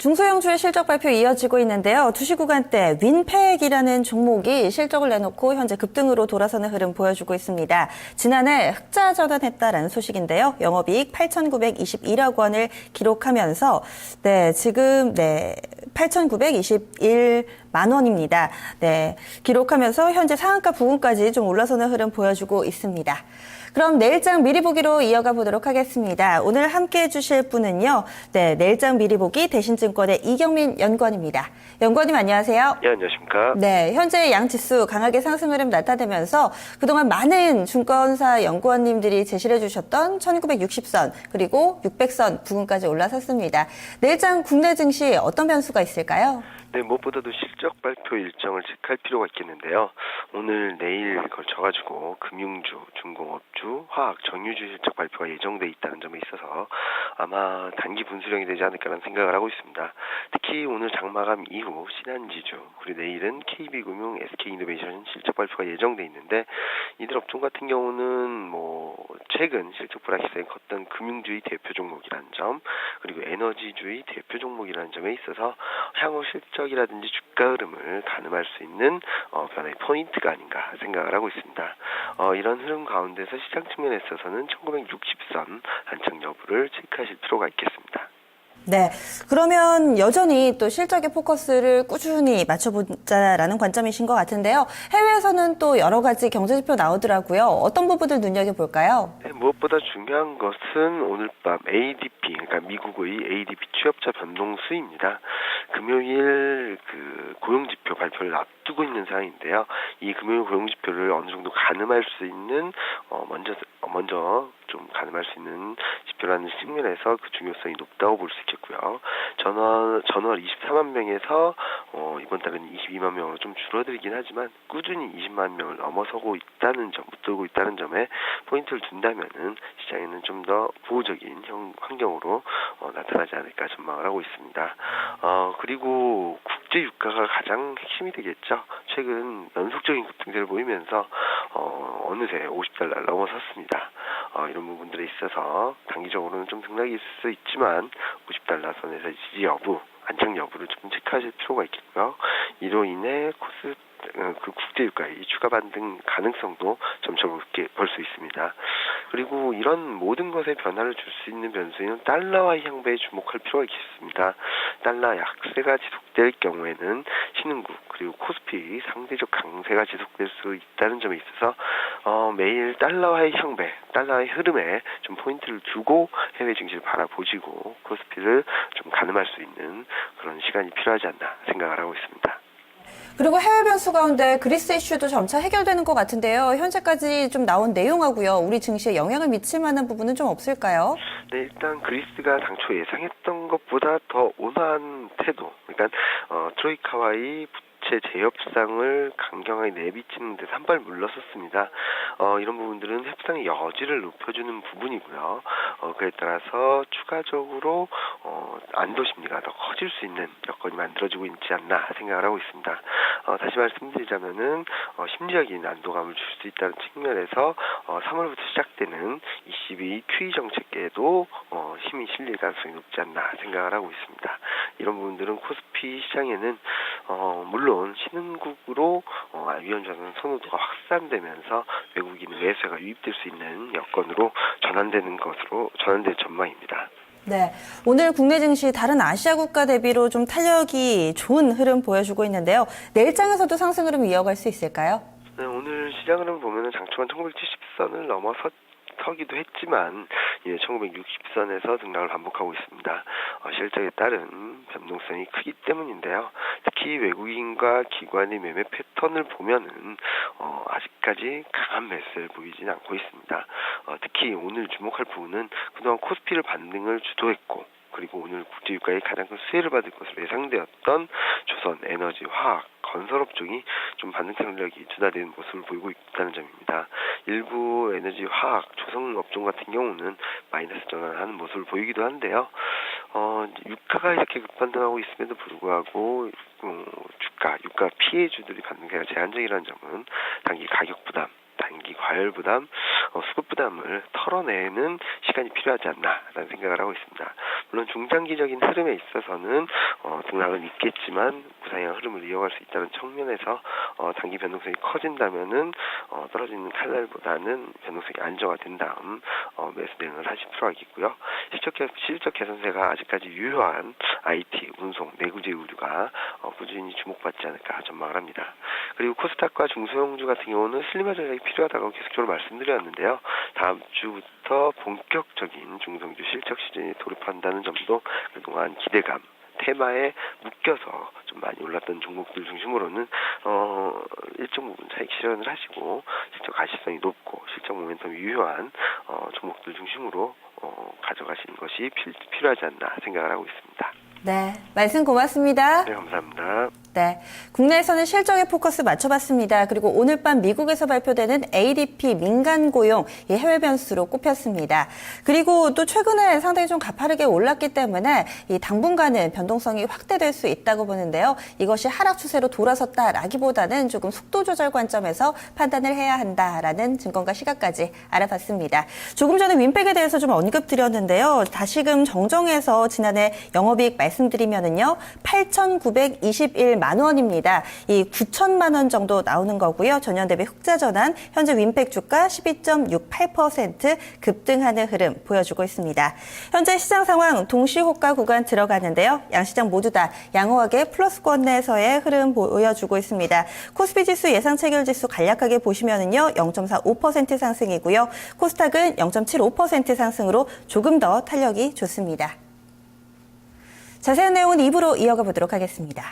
중소형주의 실적 발표 이어지고 있는데요. 투시 구간대 윈팩이라는 종목이 실적을 내놓고 현재 급등으로 돌아서는 흐름 보여주고 있습니다. 지난해 흑자 전환했다라는 소식인데요. 영업이익 8,921억 원을 기록하면서 지금 8,921만 원입니다. 기록하면서 현재 상한가 부근까지 좀 올라서는 흐름 보여주고 있습니다. 그럼 내일장 미리 보기로 이어가 보도록 하겠습니다. 오늘 함께 해주실 분은요. 내일장 미리 보기 대신증권의 이경민 연구원입니다. 연구원님 안녕하세요. 예, 안녕하십니까. 현재 양지수 강하게 상승 흐름 나타내면서 그동안 많은 증권사 연구원님들이 제시해 주셨던 1960선 그리고 600선 부근까지 올라섰습니다. 내일장 국내 증시 어떤 변수가 있을까요? 네, 무엇보다도 실적 발표 일정을 체크할 필요가 있겠는데요. 오늘, 내일 걸쳐가지고 금융주, 중공업주, 화학, 정유주 실적 발표가 예정돼 있다는 점에 있어서 아마 단기 분수령이 되지 않을까라는 생각을 하고 있습니다. 특히 오늘 장마감 이후 신한지주, 그리고 내일은 KB금융, SK이노베이션 실적 발표가 예정돼 있는데 이들 업종 같은 경우는 최근 실적 불확실성이 컸던 금융주의 대표 종목이라는 점, 그리고 에너지주의 대표 종목이라는 점에 있어서 향후 실적이라든지 주가 흐름을 가늠할 수 있는 변화의 포인트가 아닌가 생각을 하고 있습니다. 이런 흐름 가운데서 시장 측면에 있어서는 1960선 한참 여부를 체크하실 필요가 있겠습니다. 그러면 여전히 또 실적의 포커스를 꾸준히 맞춰보자라는 관점이신 것 같은데요. 해외에서는 또 여러 가지 경제지표 나오더라고요. 어떤 부분들 눈여겨볼까요? 네, 무엇보다 중요한 것은 오늘 밤 ADP, 그러니까 미국의 ADP 취업자 변동수입니다. 금요일 고용지표 발표를 앞두고 있는 상황인데요. 이 금요일 고용지표를 어느 정도 가늠할 수 있는 먼저 좀 가늠할 수 있는 지표라는 측면에서 그 중요성이 높다고 볼 수 있겠고요. 전월 24만 명에서 이번 달은 22만 명으로 좀 줄어들긴 하지만 꾸준히 20만 명을 넘어서고 있다는 점, 붙들고 있다는 점에 포인트를 둔다면은 시장에는 좀 더 보호적인 환경으로 나타나지 않을까 전망을 하고 있습니다. 그리고 국제 유가가 가장 핵심이 되겠죠. 최근 연속적인 급등세를 보이면서 어느새 50달러를 넘어섰습니다. 이런 부분들에 있어서 단기적으로는 좀 등락이 있을 수 있지만 50달러 선에서 지지 여부, 안착 여부를 좀 체크하실 필요가 있겠고요. 이로 인해 그 국제유가의 추가 반등 가능성도 점차 볼 수 있습니다. 그리고 이런 모든 것에 변화를 줄 수 있는 변수는 달러와의 향배에 주목할 필요가 있겠습니다. 달러 약세가 지속될 경우에는 신흥국 그리고 코스피 상대적 강세가 지속될 수 있다는 점에 있어서 매일 달러와의 향배, 달러의 흐름에 좀 포인트를 두고 해외 증시를 바라보시고 코스피를 좀 가늠할 수 있는 그런 시간이 필요하지 않나 생각을 하고 있습니다. 그리고 해외 변수 가운데 그리스 이슈도 점차 해결되는 것 같은데요. 현재까지 좀 나온 내용하고요. 우리 증시에 영향을 미칠 만한 부분은 좀 없을까요? 네, 일단 그리스가 당초 예상했던 것보다 더 온화한 태도, 그러니까 트로이카와의 부채 재협상을 강경하게 내비치는 데서 한 발 물러섰습니다. 이런 부분들은 협상의 여지를 높여주는 부분이고요. 그에 따라서 추가적으로 안도 심리가 더 커질 수 있는 여건이 만들어지고 있지 않나 생각을 하고 있습니다. 다시 말씀드리자면은 심리적인 안도감을 줄 수 있다는 측면에서 3월부터 시작되는 ECB QE 정책에도 힘이 실릴 가능성이 높지 않나 생각을 하고 있습니다. 이런 부분들은 코스피 시장에는 물론 신흥국으로 위헌전환 선호도가 확산되면서 외국인 매수가 유입될 수 있는 여건으로 전환될 전망입니다. 오늘 국내 증시 다른 아시아 국가 대비로 좀 탄력이 좋은 흐름 보여주고 있는데요. 내일장에서도 상승 흐름 이어갈 수 있을까요? 네, 오늘 시장 흐름 보면은 장초반 1970선을 넘어서기도 했지만 1960선에서 등락을 반복하고 있습니다. 실적에 따른 변동성이 크기 때문인데요. 특히 외국인과 기관의 매매 패턴을 보면은 아직까지 강한 매수를 보이지는 않고 있습니다. 특히 오늘 주목할 부분은 그동안 코스피를 반등을 주도했고 그리고 오늘 국제유가의 가장 큰 수혜를 받을 것으로 예상되었던 조선, 에너지, 화학, 건설업종이 좀 반등 탄력이 둔화되는 모습을 보이고 있다는 점입니다. 일부 에너지, 화학, 조선업종 같은 경우는 마이너스 전환하는 모습을 보이기도 한데요. 유가가 이렇게 급반등하고 있음에도 불구하고 유가 피해주들이 받는 게 제한적이라는 점은 단기 가격 부담, 단기 과열 부담, 수급 부담을 털어내는 시간이 필요하지 않나라는 생각을 하고 있습니다. 물론 중장기적인 흐름에 있어서는 등락은 있겠지만 우상향 흐름을 이어갈 수 있다는 측면에서 단기 변동성이 커진다면은 떨어지는 칼날보다는 변동성이 안정화된 다음 매수 대응을 하실 필요가 있겠고요. 실적 개선세가 아직까지 유효한 IT, 운송, 내구재 의류가 꾸준히 주목받지 않을까 전망을 합니다. 그리고 코스닥과 중소형주 같은 경우는 슬림화 전략이 필요하다고 계속적으로 말씀드렸는데요. 다음 주부터 본격적인 중소형주 실적 시즌이 돌입한다는 점도 그동안 기대감, 테마에 묶여서 좀 많이 올랐던 종목들 중심으로는 일정 부분 차익 실현을 하시고 실적 가시성이 높고 실적 모멘텀이 유효한 종목들 중심으로 가져가시는 것이 필요하지 않나 생각을 하고 있습니다. 네, 말씀 고맙습니다. 네, 감사합니다. 네, 국내에서는 실적에 포커스 맞춰봤습니다. 그리고 오늘 밤 미국에서 발표되는 ADP 민간 고용 이 해외 변수로 꼽혔습니다. 그리고 또 최근에 상당히 좀 가파르게 올랐기 때문에 이 당분간은 변동성이 확대될 수 있다고 보는데요. 이것이 하락 추세로 돌아섰다라기보다는 조금 속도 조절 관점에서 판단을 해야 한다라는 증권가 시각까지 알아봤습니다. 조금 전에 윈백에 대해서 좀 언급드렸는데요. 다시금 정정해서 지난해 영업이익 말씀드리면은요, 8,921만 원입니다. 이 9천만 원 정도 나오는 거고요. 전년 대비 흑자 전환, 현재 윈팩 주가 12.68% 급등하는 흐름 보여주고 있습니다. 현재 시장 상황 동시호가 구간 들어가는데요. 양시장 모두 다 양호하게 플러스권 내에서의 흐름 보여주고 있습니다. 코스피 지수 예상 체결 지수 간략하게 보시면은요, 0.45% 상승이고요. 코스닥은 0.75% 상승으로 조금 더 탄력이 좋습니다. 자세한 내용은 2부로 이어가 보도록 하겠습니다.